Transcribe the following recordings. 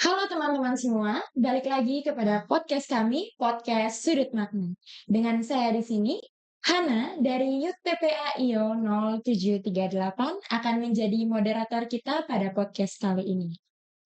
Halo teman-teman semua, balik lagi kepada podcast kami, podcast Sudut Makna. Dengan saya di sini, Hana dari Youth PPA IO 0738 akan menjadi moderator kita pada podcast kali ini.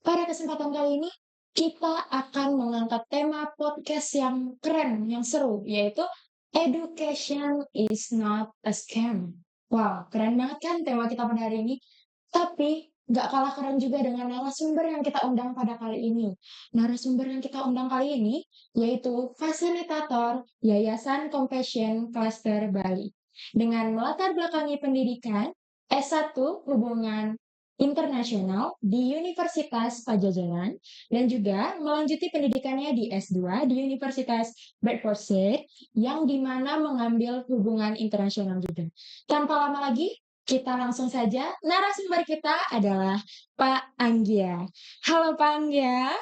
Pada kesempatan kali ini, kita akan mengangkat tema podcast yang keren, yang seru, yaitu Education is not a scam. Wow, keren banget kan tema kita pada hari ini? Tapi nggak kalah keren juga dengan narasumber yang kita undang pada kali ini. Narasumber yang kita undang kali ini yaitu fasilitator Yayasan Compassion Cluster Bali. Dengan melatar belakangi pendidikan S1 Hubungan Internasional di Universitas Pajajaran dan juga melanjuti pendidikannya di S2 di Universitas Bedfordshire yang dimana mengambil hubungan internasional juga. Tanpa lama lagi, kita langsung saja. Narasumber kita adalah Pak Anggia. Halo Pak Anggia.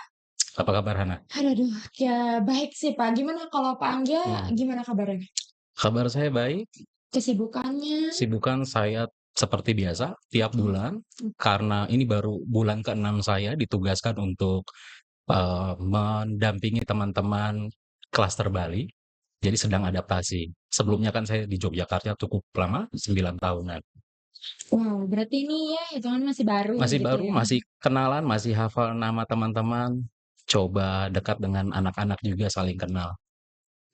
Apa kabar Hana? Aduh, ya baik sih Pak. Gimana kalau Pak Anggia, gimana kabarnya? Kabar saya baik. Kesibukannya? Sibukan saya seperti biasa tiap bulan karena ini baru bulan ke-6 saya ditugaskan untuk mendampingi teman-teman klaster Bali. Jadi sedang adaptasi. Sebelumnya kan saya di Yogyakarta cukup lama, 9 tahunan. Wow, berarti ini ya hitungan masih baru Masih gitu baru, ya. masih kenalan, masih hafal nama teman-teman. Coba dekat dengan anak-anak juga saling kenal.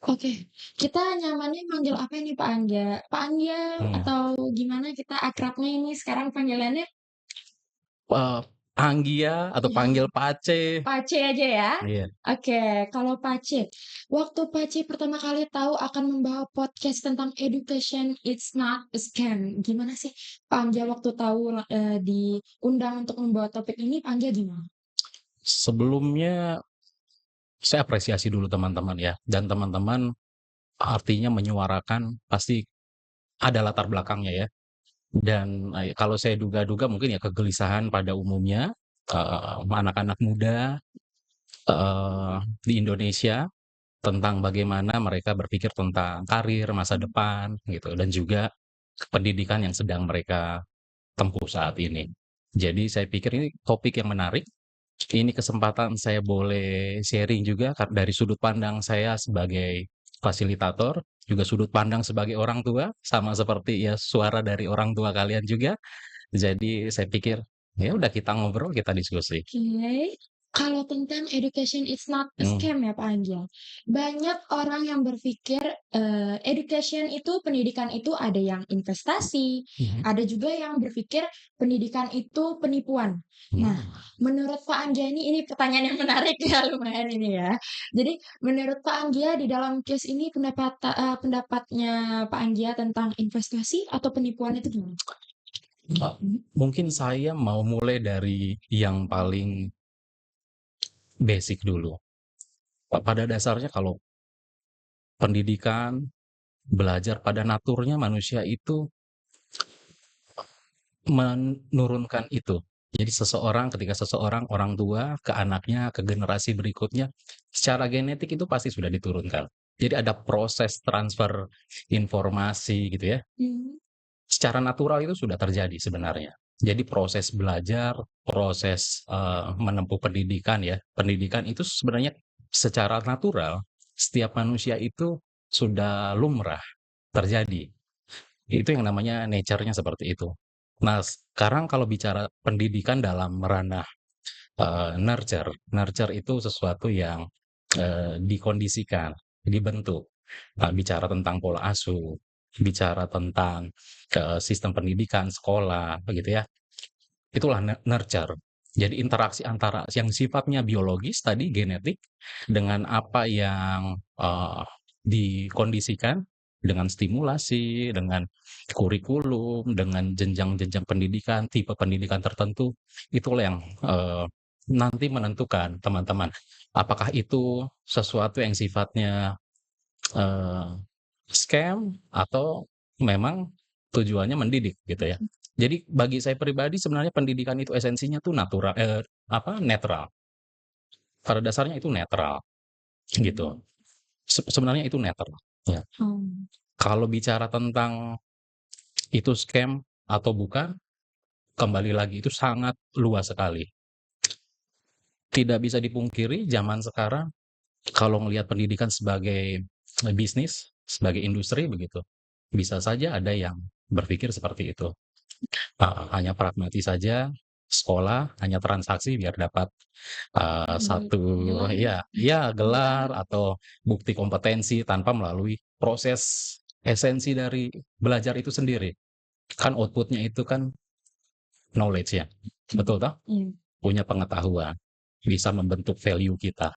Oke, kita nyamannya manggil apa ini Pak Anggia? Pak Anggia Hmm. atau gimana kita akrabnya ini sekarang panggilannya? Anggia atau panggil Pace. Pace aja ya. Iya. Oke, kalau Pace, waktu Pace pertama kali tahu akan membawa podcast tentang education, it's not a scam. Gimana sih Pak Anggia waktu tahu diundang untuk membawa topik ini, Pak Anggia gimana? Sebelumnya saya apresiasi dulu teman-teman ya, dan teman-teman artinya menyuarakan pasti ada latar belakangnya ya. Dan kalau saya duga-duga mungkin ya kegelisahan pada umumnya anak-anak muda di Indonesia tentang bagaimana mereka berpikir tentang karir masa depan gitu, dan juga pendidikan yang sedang mereka tempuh saat ini. Jadi saya pikir ini topik yang menarik. Ini kesempatan saya boleh sharing juga dari sudut pandang saya sebagai fasilitator, juga sudut pandang sebagai orang tua, sama seperti ya suara dari orang tua kalian juga. Jadi saya pikir ya udah kita ngobrol, kita diskusi. Oke, kalau tentang education it's not a Hmm. scam ya Pak Anggia. Banyak orang yang berpikir education itu pendidikan itu ada yang investasi, ada juga yang berpikir pendidikan itu penipuan. Nah, menurut Pak Anggia ini pertanyaan yang menarik ya lumayan ini ya. Jadi menurut Pak Anggia di dalam case ini pendapatnya Pak Anggia tentang investasi atau penipuan itu gimana? Mungkin saya mau mulai dari yang paling basic dulu. Pada dasarnya kalau pendidikan, belajar pada naturnya manusia itu menurunkan itu. Jadi ketika seseorang orang tua ke anaknya, ke generasi berikutnya, secara genetik itu pasti sudah diturunkan. Jadi ada proses transfer informasi gitu ya. Secara natural itu sudah terjadi sebenarnya. Jadi proses belajar, proses menempuh pendidikan ya. Pendidikan itu sebenarnya secara natural setiap manusia itu sudah lumrah terjadi. Itu yang namanya nature-nya seperti itu. Nah, sekarang kalau bicara pendidikan dalam ranah nurture itu sesuatu yang dikondisikan, dibentuk. Nah, bicara tentang pola asuh, bicara tentang sistem pendidikan, sekolah, begitu ya. Itulah nurture. Jadi interaksi antara yang sifatnya biologis tadi, genetik, dengan apa yang dikondisikan dengan stimulasi, dengan kurikulum, dengan jenjang-jenjang pendidikan, tipe pendidikan tertentu, itulah yang nanti menentukan teman-teman, apakah itu sesuatu yang sifatnya eh, scam atau memang tujuannya mendidik gitu ya. Jadi bagi saya pribadi sebenarnya pendidikan itu esensinya tuh netral. Pada dasarnya itu netral gitu. Sebenarnya itu netral. Ya. Kalau bicara tentang itu scam atau bukan, kembali lagi itu sangat luas sekali. tidak bisa dipungkiri zaman sekarang kalau ngelihat pendidikan sebagai bisnis, sebagai industri begitu, bisa saja ada yang berpikir seperti itu. Hanya pragmatis saja, sekolah hanya transaksi biar dapat, satu Gelar, gelar gelar. atau bukti kompetensi tanpa melalui proses esensi dari belajar itu sendiri. Kan output-nya itu kan knowledge ya, betul toh? Iya. Punya pengetahuan, bisa membentuk value kita.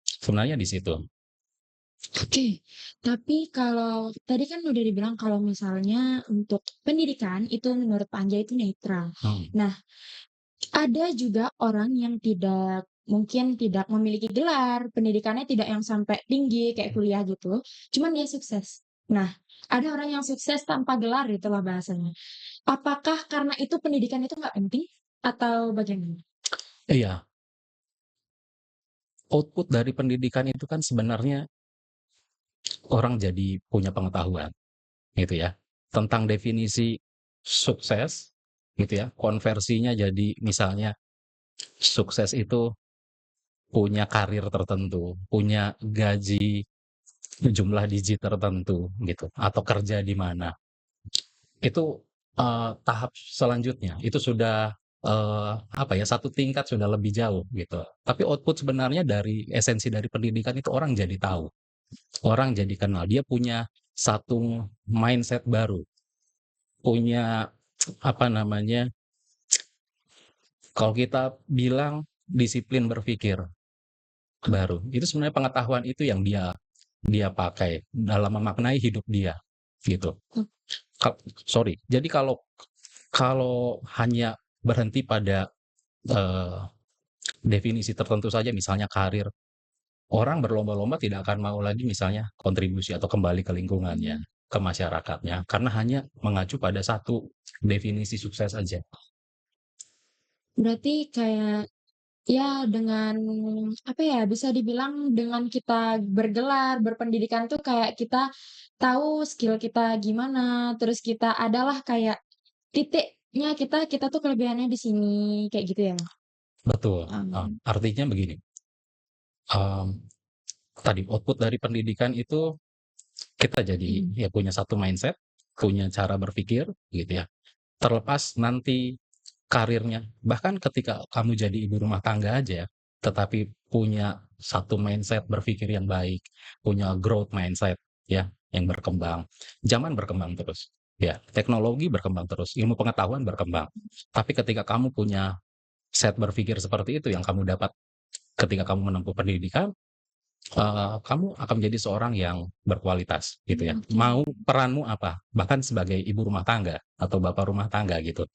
Sebenarnya di situ. Oke, tapi kalau tadi kan udah dibilang kalau misalnya untuk pendidikan itu menurut Panja itu netral. Hmm, Nah, ada juga orang yang mungkin tidak memiliki gelar, pendidikannya tidak yang sampai tinggi kayak kuliah gitu, cuman dia sukses. Nah, ada orang yang sukses tanpa gelar itulah bahasanya. Apakah karena itu pendidikan itu nggak penting atau bagaimana? iya, output dari pendidikan itu kan sebenarnya orang jadi punya pengetahuan, gitu ya, tentang definisi sukses, gitu ya, konversinya jadi misalnya sukses itu punya karir tertentu, punya gaji jumlah digit tertentu gitu, atau kerja di mana. Itu, tahap selanjutnya, itu sudah, apa ya, satu tingkat sudah lebih jauh gitu. Tapi output sebenarnya dari esensi dari pendidikan itu orang jadi tahu, orang jadi kenal, dia punya satu mindset baru, punya apa namanya, kalau kita bilang disiplin berpikir baru, itu sebenarnya pengetahuan itu yang dia dia pakai dalam memaknai hidup dia, gitu. Kal sorry, jadi kalau kalau hanya berhenti pada, eee, definisi tertentu saja misalnya karir, orang berlomba-lomba tidak akan mau lagi misalnya kontribusi atau kembali ke lingkungannya, Mmm, ke masyarakatnya, karena hanya mengacu pada satu definisi sukses saja. berarti kayak ya dengan, apa ya, bisa dibilang dengan kita bergelar, berpendidikan tuh kayak kita tahu skill kita gimana, terus kita adalah kayak titiknya kita tuh kelebihannya di sini, kayak gitu ya? Betul, Mmm, artinya begini, mmm, tadi output dari pendidikan itu kita jadi mhm, ya punya satu mindset, punya cara berpikir gitu ya, terlepas nanti karirnya. Bahkan ketika kamu jadi ibu rumah tangga aja, tetapi punya satu mindset berpikir yang baik, punya growth mindset ya, yang berkembang. Zaman berkembang terus, ya, teknologi berkembang terus, ilmu pengetahuan berkembang. Tapi ketika kamu punya set berpikir seperti itu yang kamu dapat ketika kamu menempuh pendidikan, kamu akan menjadi seorang yang berkualitas gitu ya. oke. Mau peranmu apa? Bahkan sebagai ibu rumah tangga atau bapak rumah tangga gitu.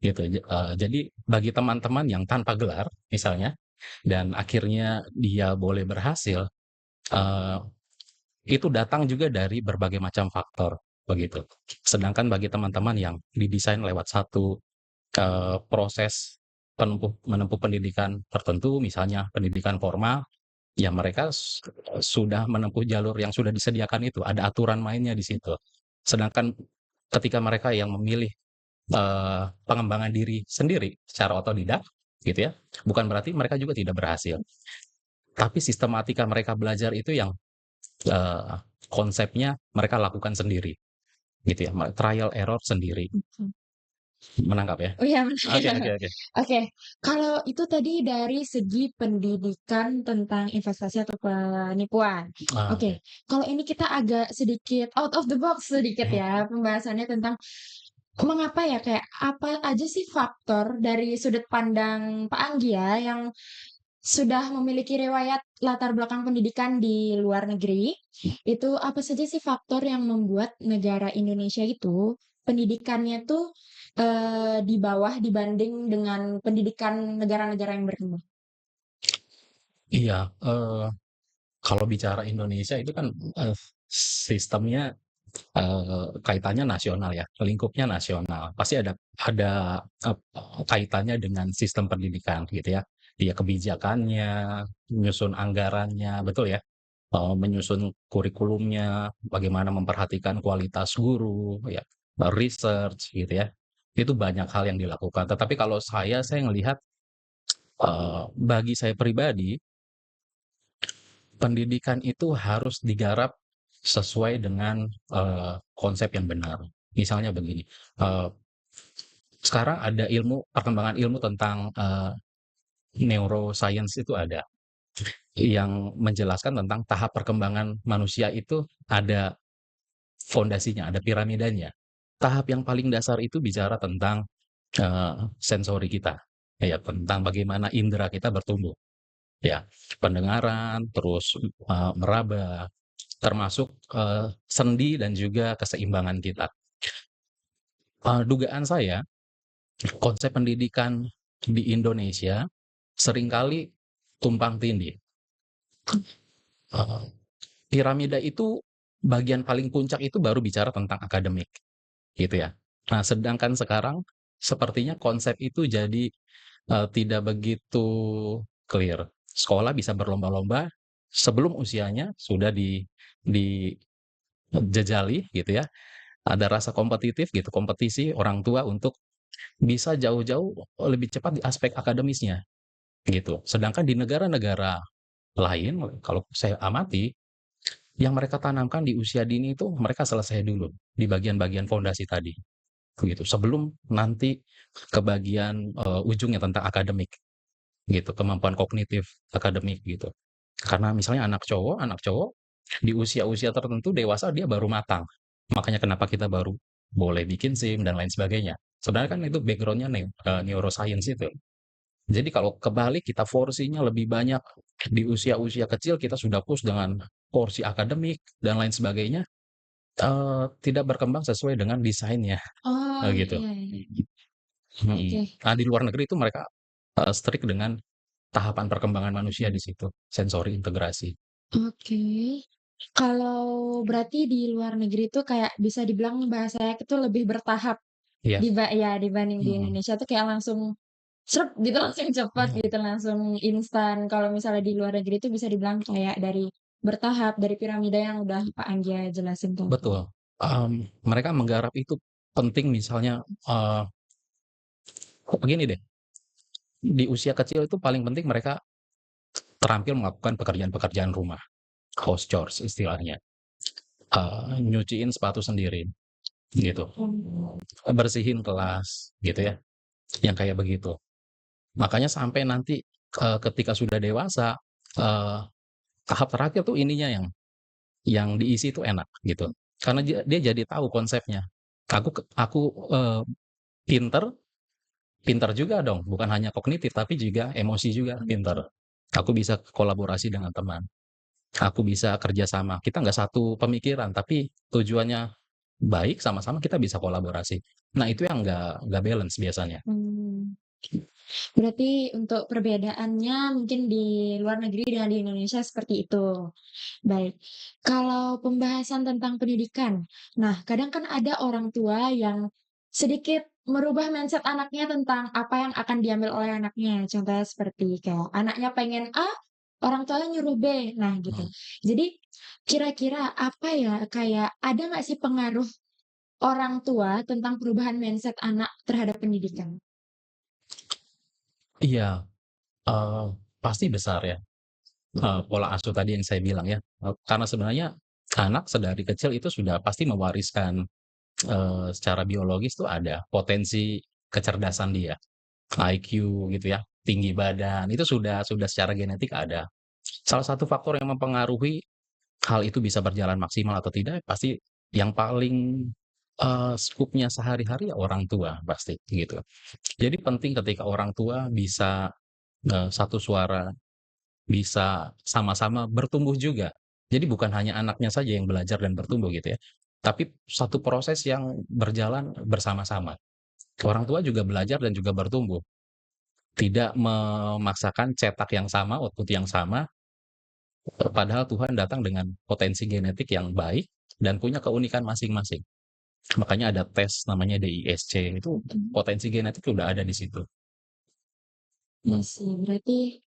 Gitu, jadi bagi teman-teman yang tanpa gelar misalnya, dan akhirnya dia boleh berhasil, eee, itu datang juga dari berbagai macam faktor, begitu. Sedangkan bagi teman-teman yang didesain lewat satu, proses menempuh pendidikan tertentu, misalnya pendidikan formal, ya mereka sudah menempuh jalur yang sudah disediakan itu, ada aturan mainnya di situ. Sedangkan ketika mereka yang memilih pengembangan diri sendiri secara otodidak gitu ya, bukan berarti mereka juga tidak berhasil. Tapi sistematika mereka belajar itu yang, eee, konsepnya mereka lakukan sendiri gitu ya, trial error sendiri. Oke. Menangkap ya? Oh iya, Oke oke oke. oke. Kalau itu tadi dari segi pendidikan tentang investasi atau penipuan. Oke. Oke, kalau ini kita agak sedikit out of the box sedikit Mhm. ya, pembahasannya tentang mengapa ya, kayak apa aja sih faktor dari sudut pandang Pak Anggi ya, yang sudah memiliki riwayat latar belakang pendidikan di luar negeri, itu apa saja sih faktor yang membuat negara Indonesia itu pendidikannya tuh, di bawah dibanding dengan pendidikan negara-negara yang berkembang? Iya, kalau bicara Indonesia itu kan, sistemnya, kaitannya nasional ya, lingkupnya nasional. Pasti ada, kaitannya dengan sistem pendidikan gitu ya. Iya kebijakannya, menyusun anggarannya, betul ya? Menyusun kurikulumnya, bagaimana memperhatikan kualitas guru, ya, research gitu ya. Itu banyak hal yang dilakukan. Tetapi kalau saya ngelihat Bagi saya pribadi, pendidikan itu harus digarap sesuai dengan, konsep yang benar. Misalnya begini, eee, sekarang ada perkembangan ilmu tentang, neuroscience itu ada, yang menjelaskan tentang tahap perkembangan manusia itu ada fondasinya, ada piramidanya. Tahap yang paling dasar itu bicara tentang, sensori kita, ya tentang bagaimana indera kita bertumbuh, ya. Pendengaran, terus, meraba, termasuk, sendi dan juga keseimbangan kita. Dugaan saya, konsep pendidikan di Indonesia seringkali tumpang tindih. Eee, Piramida itu bagian paling puncak itu baru bicara tentang akademik, gitu ya. Nah, sedangkan sekarang sepertinya konsep itu jadi, tidak begitu clear. Sekolah bisa berlomba-lomba sebelum usianya sudah dijejali gitu ya, ada rasa kompetitif gitu, kompetisi orang tua untuk bisa jauh-jauh lebih cepat di aspek akademisnya, gitu. Sedangkan di negara-negara lain, kalau saya amati, yang mereka tanamkan di usia dini itu mereka selesai dulu di bagian-bagian fondasi tadi, gitu. Sebelum nanti ke bagian, ujungnya tentang akademik, gitu, kemampuan kognitif akademik, gitu. Karena misalnya anak cowok di usia-usia tertentu dewasa dia baru matang. Makanya kenapa kita baru boleh bikin SIM dan lain sebagainya. Sebenarnya kan itu background-nya neuroscience itu. Jadi kalau kebalik kita porsinya lebih banyak di usia-usia kecil kita sudah push dengan porsi akademik dan lain sebagainya, tidak berkembang sesuai dengan desainnya, Oh, gitu. iya iya. Mhm. Oke. Nah, di luar negeri itu mereka, strict dengan tahapan perkembangan manusia di situ, sensori integrasi. Oke. Kalau berarti di luar negeri itu kayak bisa dibilang bahasanya itu lebih bertahap Iya, ya dibanding di mhm, Indonesia tuh kayak langsung sreg gitu, langsung cepat iya, gitu, langsung instan. Kalau misalnya di luar negeri itu bisa dibilang kayak dari bertahap, dari piramida yang udah Pak Angga jelasin tadi. betul. Mereka menggarap itu penting misalnya, begini deh, di usia kecil itu paling penting mereka terampil melakukan pekerjaan-pekerjaan rumah, house chores istilahnya, nyuciin sepatu sendiri, gitu, bersihin kelas, gitu ya, yang kayak begitu. Makanya sampai nanti, ketika sudah dewasa, eee, tahap terakhir tuh ininya yang diisi itu enak, gitu. Karena dia jadi tahu konsepnya. Aku, pinter pinter juga dong, bukan hanya kognitif tapi juga emosi juga pinter. Aku bisa kolaborasi dengan teman, aku bisa kerja sama. Kita nggak satu pemikiran, tapi tujuannya baik, sama-sama kita bisa kolaborasi. Nah, itu yang nggak balance biasanya. Mmm. Berarti untuk perbedaannya mungkin di luar negeri dengan di Indonesia seperti itu. Baik, kalau pembahasan tentang pendidikan, nah kadang kan ada orang tua yang sedikit merubah mindset anaknya tentang apa yang akan diambil oleh anaknya. Contohnya seperti kayak anaknya pengen A, orang tuanya nyuruh B. Nah gitu. Mhm. Jadi kira-kira apa ya, kayak ada nggak sih pengaruh orang tua tentang perubahan mindset anak terhadap pendidikan? Iya, eee, pasti besar ya, pola asuh tadi yang saya bilang ya, karena sebenarnya anak sedari kecil itu sudah pasti mewariskan, secara biologis tuh ada potensi kecerdasan dia, IQ gitu ya, tinggi badan, itu sudah secara genetik ada. Salah satu faktor yang mempengaruhi hal itu bisa berjalan maksimal atau tidak, pasti yang paling, skupnya sehari-hari ya orang tua pasti, gitu. Jadi penting ketika orang tua bisa, satu suara, bisa sama-sama bertumbuh juga. Jadi bukan hanya anaknya saja yang belajar dan bertumbuh gitu ya, tapi satu proses yang berjalan bersama-sama. Orang tua juga belajar dan juga bertumbuh, tidak memaksakan cetak yang sama, output yang sama, padahal Tuhan datang dengan potensi genetik yang baik dan punya keunikan masing-masing. Makanya ada tes namanya DISC, itu Mhm. potensi genetik udah ada di situ. Iya sih, berarti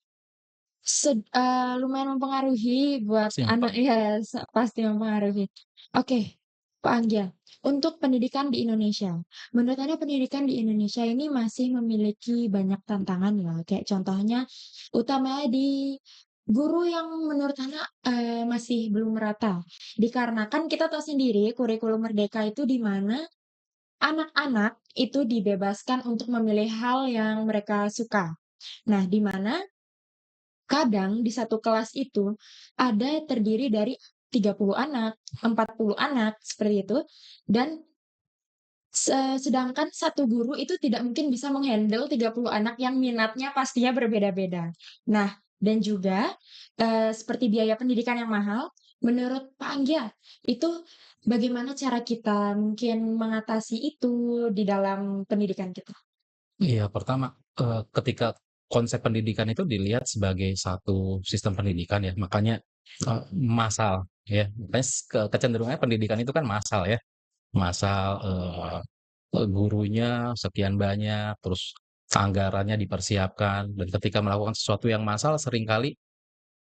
lumayan mempengaruhi buat Pasti anak mempengaruhi. ya, pasti mempengaruhi. Oke, Pak Anggia, untuk pendidikan di Indonesia, menurut Anda pendidikan di Indonesia ini masih memiliki banyak tantangan ya, kayak contohnya utamanya di guru yang menurut Anda, masih belum merata. Dikarenakan kita tahu sendiri kurikulum merdeka itu di mana anak-anak itu dibebaskan untuk memilih hal yang mereka suka. Nah, di mana kadang di satu kelas itu ada terdiri dari 30 anak, 40 anak, seperti itu, dan sedangkan satu guru itu tidak mungkin bisa meng-handle 30 anak yang minatnya pastinya berbeda-beda. Nah, dan juga, seperti biaya pendidikan yang mahal, menurut Pak Anggia, itu bagaimana cara kita mungkin mengatasi itu di dalam pendidikan kita? Iya, pertama, ketika konsep pendidikan itu dilihat sebagai satu sistem pendidikan ya, makanya, massal ya, makanya kecenderungannya pendidikan itu kan massal ya, massal, gurunya sekian banyak, terus anggarannya dipersiapkan, dan ketika melakukan sesuatu yang massal seringkali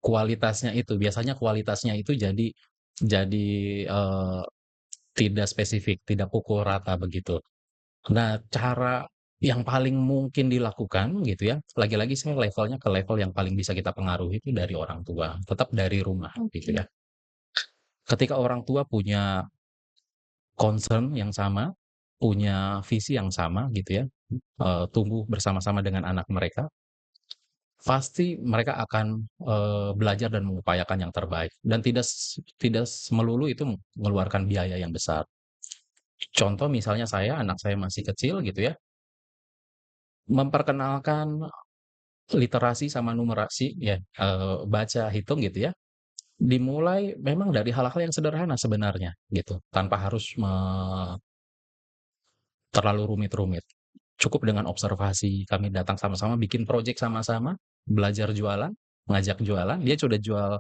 biasanya kualitasnya itu jadi, tidak spesifik, tidak pukul rata begitu. Nah, cara yang paling mungkin dilakukan gitu ya, lagi-lagi saya levelnya ke level yang paling bisa kita pengaruhi itu dari orang tua, tetap dari rumah gitu Oke. ya. Ketika orang tua punya concern yang sama, punya visi yang sama gitu ya, tumbuh bersama-sama dengan anak mereka, pasti mereka akan, belajar dan mengupayakan yang terbaik dan tidak melulu itu mengeluarkan biaya yang besar. Contoh misalnya anak saya masih kecil gitu ya, memperkenalkan literasi sama numerasi ya, baca, hitung gitu ya, dimulai memang dari hal-hal yang sederhana sebenarnya gitu, tanpa harus terlalu rumit-rumit. Cukup dengan observasi, kami datang sama-sama bikin project sama-sama, belajar jualan, ngajak jualan, dia sudah jual,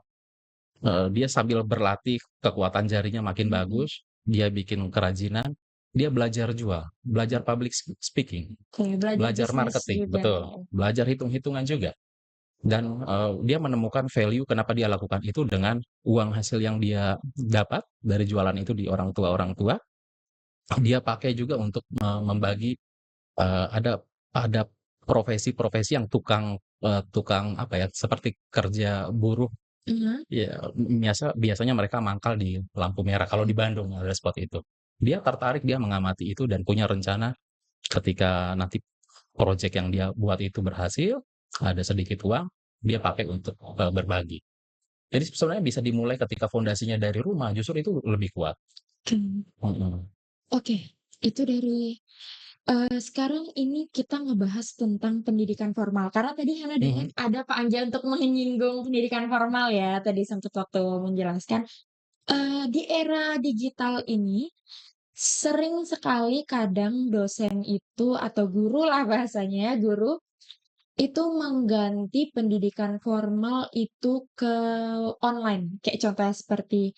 dia sambil berlatih kekuatan jarinya makin Mhm. bagus, dia bikin kerajinan, dia belajar jual, belajar public speaking, Oke, belajar belajar bisnis marketing, juga. betul, belajar hitung-hitungan juga. Dan, dia menemukan value kenapa dia lakukan itu dengan uang hasil yang dia dapat dari jualan itu di orang tua, dia pakai juga untuk membagi, ada profesi-profesi yang tukang apa ya, seperti kerja buruh Mhm. ya, biasanya mereka mangkal di lampu merah kalau di Bandung ada spot itu. Dia tertarik, dia mengamati itu dan punya rencana ketika nanti project yang dia buat itu berhasil, ada sedikit uang, dia pakai untuk, berbagi. Jadi sebenarnya bisa dimulai ketika fondasinya dari rumah, justru itu lebih kuat. Oke. Mhm. Oke, itu dari sekarang ini kita ngebahas tentang pendidikan formal, karena tadi Hana dengar Mhm. ada Pak Anja untuk menyinggung pendidikan formal ya, tadi sempat waktu menjelaskan. Di era digital ini, sering sekali kadang dosen itu atau guru lah bahasanya ya, guru itu mengganti pendidikan formal itu ke online, kayak contohnya seperti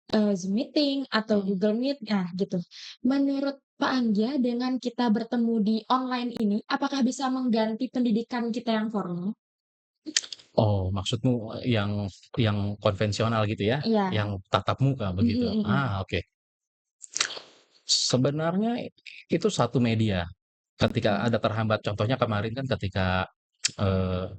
Zoom meeting atau Mhm. Google Meet, nah gitu. Menurut Pak Angga, dengan kita bertemu di online ini, apakah bisa mengganti pendidikan kita yang formal? Oh, maksudmu yang konvensional gitu ya? Iya, Yang tatap muka mhm begitu? mhm. Oke. Sebenarnya itu satu media. Ketika Oke, ada terhambat, contohnya kemarin kan ketika,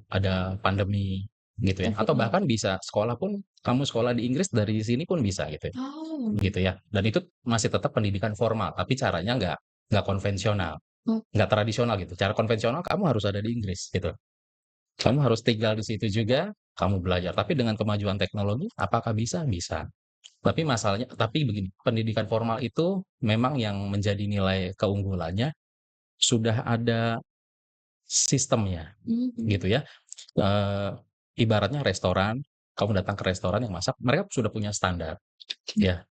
ada pandemi gitu ya, atau Covid-nya. bahkan bisa sekolah pun kamu sekolah di Inggris dari sini pun bisa Oh, gitu ya. Dan itu masih tetap pendidikan formal, tapi caranya nggak konvensional, oh, nggak tradisional gitu. Cara konvensional kamu harus ada di Inggris gitu. Kamu harus tinggal di situ juga, kamu belajar. Tapi dengan kemajuan teknologi, apakah bisa? Bisa. Tapi begini, pendidikan formal itu memang yang menjadi nilai keunggulannya sudah ada sistemnya, mhm, gitu ya. Eee, Ibaratnya restoran, kamu datang ke restoran yang masak, mereka sudah punya standar, oke, ya.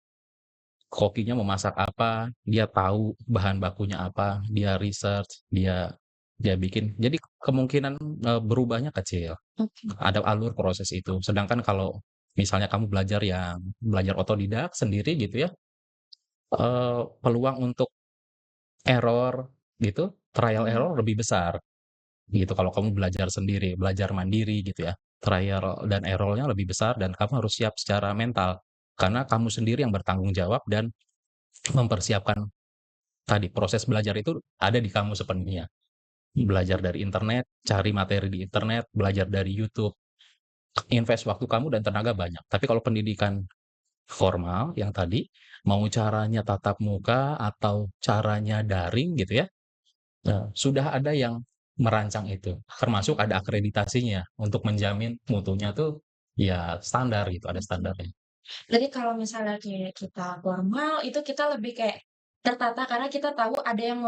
Kokinya mau masak apa, dia tahu bahan bakunya apa, dia research, dia bikin. Jadi kemungkinan, berubahnya kecil, oke, ada alur proses itu. Sedangkan kalau misalnya kamu belajar otodidak sendiri gitu ya, peluang untuk error gitu, trial mhm, error lebih besar. Gitu, kalau kamu belajar sendiri, belajar mandiri gitu ya, trial dan error-nya lebih besar dan kamu harus siap secara mental, karena kamu sendiri yang bertanggung jawab dan mempersiapkan tadi proses belajar itu ada di kamu sepenuhnya. Belajar dari internet, cari materi di internet, belajar dari YouTube, invest waktu kamu dan tenaga banyak. Tapi kalau pendidikan formal yang tadi, mau caranya tatap muka atau caranya daring gitu ya, sudah ada yang merancang itu, termasuk ada akreditasinya untuk menjamin mutunya tuh ya standar gitu, ada Oke. standarnya. Berarti kalau misalnya kayak kita formal, itu kita lebih kayak tertata karena kita tahu ada yang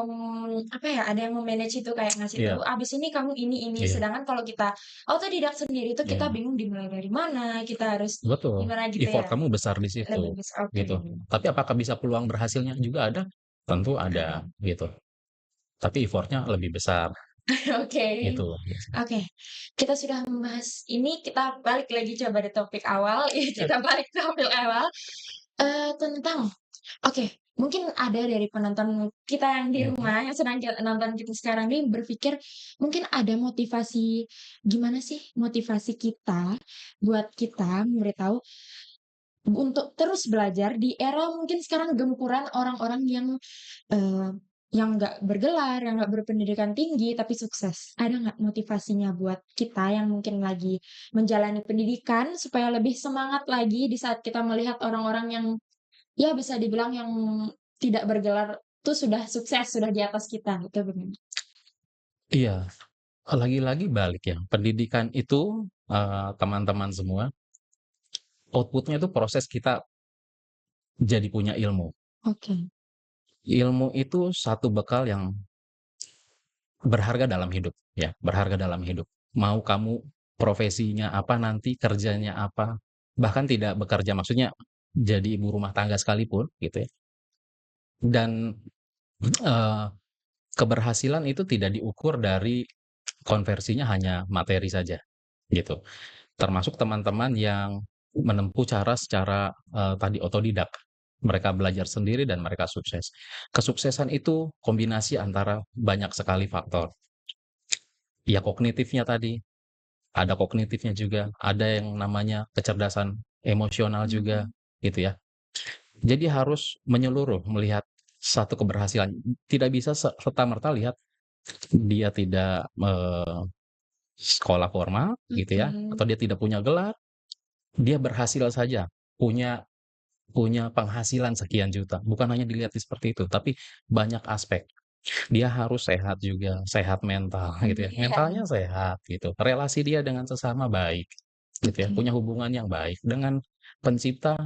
apa ya, ada yang me-manage itu kayak ngasih tahu, Iya, "Abis ini kamu ini." iya, Sedangkan kalau kita autodidak sendiri itu kita iya, bingung dimulai dari mana, kita harus betul. gimana gitu Effort ya. kamu besar di Lebih situ, bisa oke. gitu. Tapi apakah bisa peluang berhasilnya juga ada? Tentu ada, gitu. Tapi effort-nya lebih besar, Oke. gitu. Oke, kita sudah membahas ini, kita balik lagi coba di topik awal, kita balik ke topik awal, tentang oke, mungkin ada dari penonton kita yang di Mhm. rumah, yang sedang nonton kita sekarang ini berpikir, mungkin ada motivasi, gimana sih motivasi kita, buat kita memberitahu untuk terus belajar di era mungkin sekarang gempuran orang-orang eee, yang nggak bergelar, yang nggak berpendidikan tinggi, tapi sukses. Ada nggak motivasinya buat kita yang mungkin lagi menjalani pendidikan, supaya lebih semangat lagi di saat kita melihat orang-orang yang, ya bisa dibilang yang tidak bergelar tuh sudah sukses, sudah di atas kita, itu benar. Iya, lagi-lagi balik ya, pendidikan itu, teman-teman semua, output-nya itu proses kita jadi punya ilmu. Oke. Ilmu itu satu bekal yang berharga dalam hidup, ya, berharga dalam hidup. Mau kamu profesinya apa nanti, kerjanya apa, bahkan tidak bekerja, maksudnya jadi ibu rumah tangga sekalipun, gitu ya. Dan, eee, keberhasilan itu tidak diukur dari konversinya hanya materi saja, gitu. Termasuk teman-teman yang menempuh cara secara, tadi otodidak. Mereka belajar sendiri dan mereka sukses. Kesuksesan itu kombinasi antara banyak sekali faktor. Ya kognitifnya tadi, ada kognitifnya juga, ada yang namanya kecerdasan emosional juga, Mhm. gitu ya. Jadi harus menyeluruh melihat satu keberhasilan, tidak bisa serta-merta lihat dia tidak, sekolah formal gitu Oke. ya, atau dia tidak punya gelar, dia berhasil saja, punya punya penghasilan sekian juta, bukan hanya dilihat seperti itu, tapi banyak aspek. Dia harus sehat juga, sehat mental gitu ya, Iya, mentalnya sehat gitu, relasi dia dengan sesama baik gitu ya, oke. punya hubungan yang baik dengan pencipta,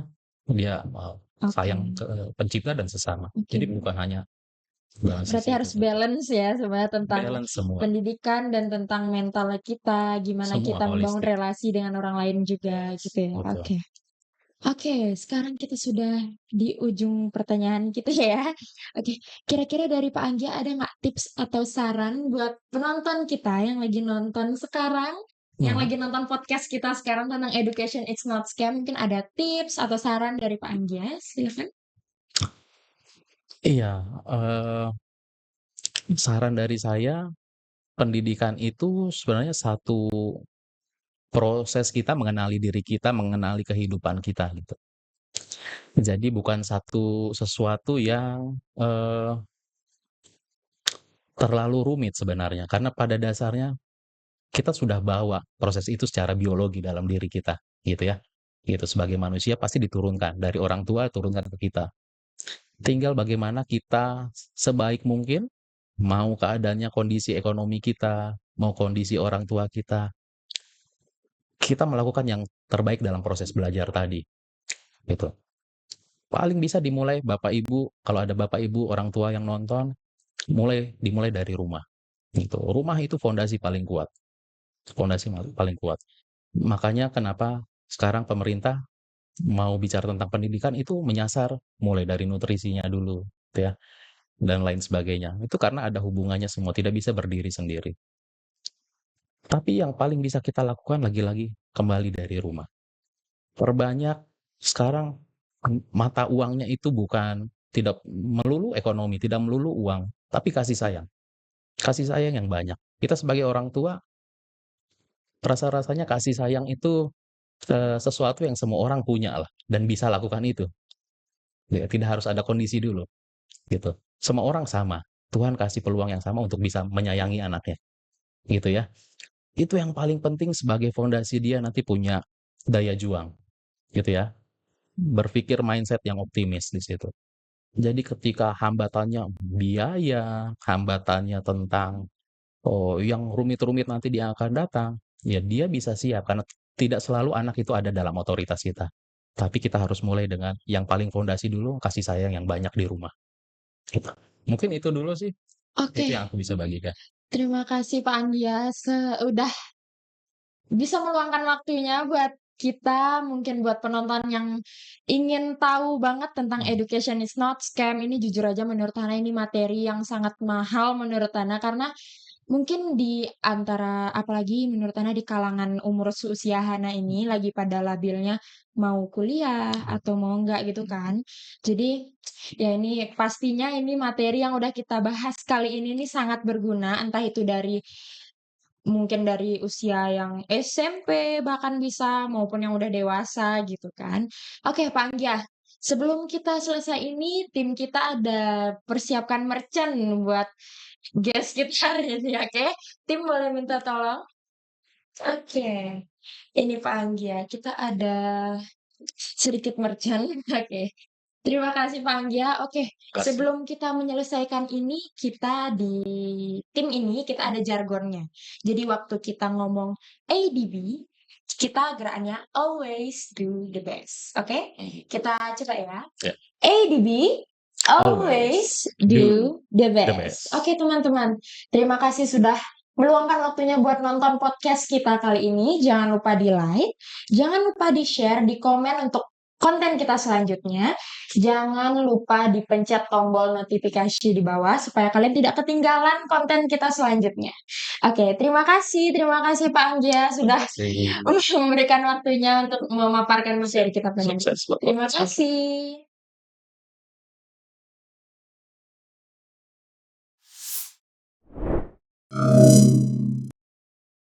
dia, Oke. sayang ke pencipta dan sesama. Oke. Jadi bukan hanya dalam Berarti sisi itu harus saja, balance ya sebenarnya tentang balance semua, pendidikan dan tentang mental kita, gimana semua kita membangun holistik, relasi dengan orang lain juga gitu ya. betul. Oke. Oke, sekarang kita sudah di ujung pertanyaan kita ya. Oke, kira-kira dari Pak Anggia ada nggak tips atau saran buat penonton kita yang lagi nonton sekarang, yang Mhm, lagi nonton podcast kita sekarang tentang education it's not scam, mungkin ada tips atau saran dari Pak Anggia? Silakan. iya, saran dari saya, pendidikan itu sebenarnya satu proses kita mengenali diri kita, mengenali kehidupan kita gitu. Jadi bukan sesuatu yang, terlalu rumit sebenarnya, karena pada dasarnya kita sudah bawa proses itu secara biologi dalam diri kita, gitu ya. Gitu, sebagai manusia pasti diturunkan, dari orang tua turunkan ke kita. Tinggal bagaimana kita sebaik mungkin, mau keadaannya kondisi ekonomi kita, mau kondisi orang tua kita melakukan yang terbaik dalam proses belajar tadi, gitu. Paling bisa dimulai Bapak Ibu, kalau ada Bapak Ibu, orang tua yang nonton, dimulai dari rumah, gitu. Rumah itu fondasi paling kuat, fondasi paling kuat. Makanya kenapa sekarang pemerintah mau bicara tentang pendidikan itu menyasar mulai dari nutrisinya dulu, gitu ya, dan lain sebagainya. Itu karena ada hubungannya semua, tidak bisa berdiri sendiri. Tapi yang paling bisa kita lakukan lagi-lagi kembali dari rumah. Perbanyak sekarang mata uangnya itu bukan tidak melulu ekonomi, tidak melulu uang, tapi kasih sayang. Kasih sayang yang banyak. Kita sebagai orang tua, rasa-rasanya kasih sayang itu, sesuatu yang semua orang punya lah dan bisa lakukan itu, Ya, tidak harus ada kondisi dulu, gitu. Semua orang sama. Tuhan kasih peluang yang sama untuk bisa menyayangi anaknya, gitu ya. Itu yang paling penting sebagai fondasi dia nanti punya daya juang, gitu ya. Berpikir mindset yang optimis di situ. Jadi ketika hambatannya biaya, hambatannya tentang yang rumit-rumit nanti dia akan datang, ya dia bisa siap karena tidak selalu anak itu ada dalam otoritas kita. Tapi kita harus mulai dengan yang paling fondasi dulu, kasih sayang yang banyak di rumah. Gitu. Mungkin itu dulu sih, itu Oke, yang aku bisa bagikan. terima kasih Pak Anggi ya, udah bisa meluangkan waktunya buat kita, mungkin buat penonton yang ingin tahu banget tentang Hmm. education is not scam. Ini jujur aja menurut Hana ini materi yang sangat mahal menurut Hana, karena mungkin di antara apalagi menurut Hana di kalangan umur seusia Hana ini lagi pada labilnya mau kuliah atau mau enggak gitu kan. Jadi ya ini pastinya ini materi yang udah kita bahas kali ini nih sangat berguna, entah itu dari mungkin dari usia yang SMP bahkan bisa, maupun yang udah dewasa gitu kan. Oke Pak Anggia, sebelum kita selesai ini, tim kita ada persiapkan merchan buat guest kita hari ini, oke? Tim boleh minta tolong? Oke, ini Pak Anggia, kita ada sedikit merchan, oke. Terima kasih Pak Anggia. Oke, Kasih. sebelum kita menyelesaikan ini, kita di tim ini kita ada jargonnya. Jadi waktu kita ngomong ADB, kita gerakannya always do the best. Oke? Kita coba ya. Ya. ADB, Always always do the the best. best. Oke teman-teman, terima kasih sudah meluangkan waktunya buat nonton podcast kita kali ini. Jangan lupa di like, jangan lupa di share, di komen untuk konten kita selanjutnya. Jangan lupa dipencet tombol notifikasi di bawah supaya kalian tidak ketinggalan konten kita selanjutnya. Oke, terima kasih Pak Anggia sudah Kasih. memberikan waktunya untuk memaparkan materi kita pengen. Sukses. Terima kasih.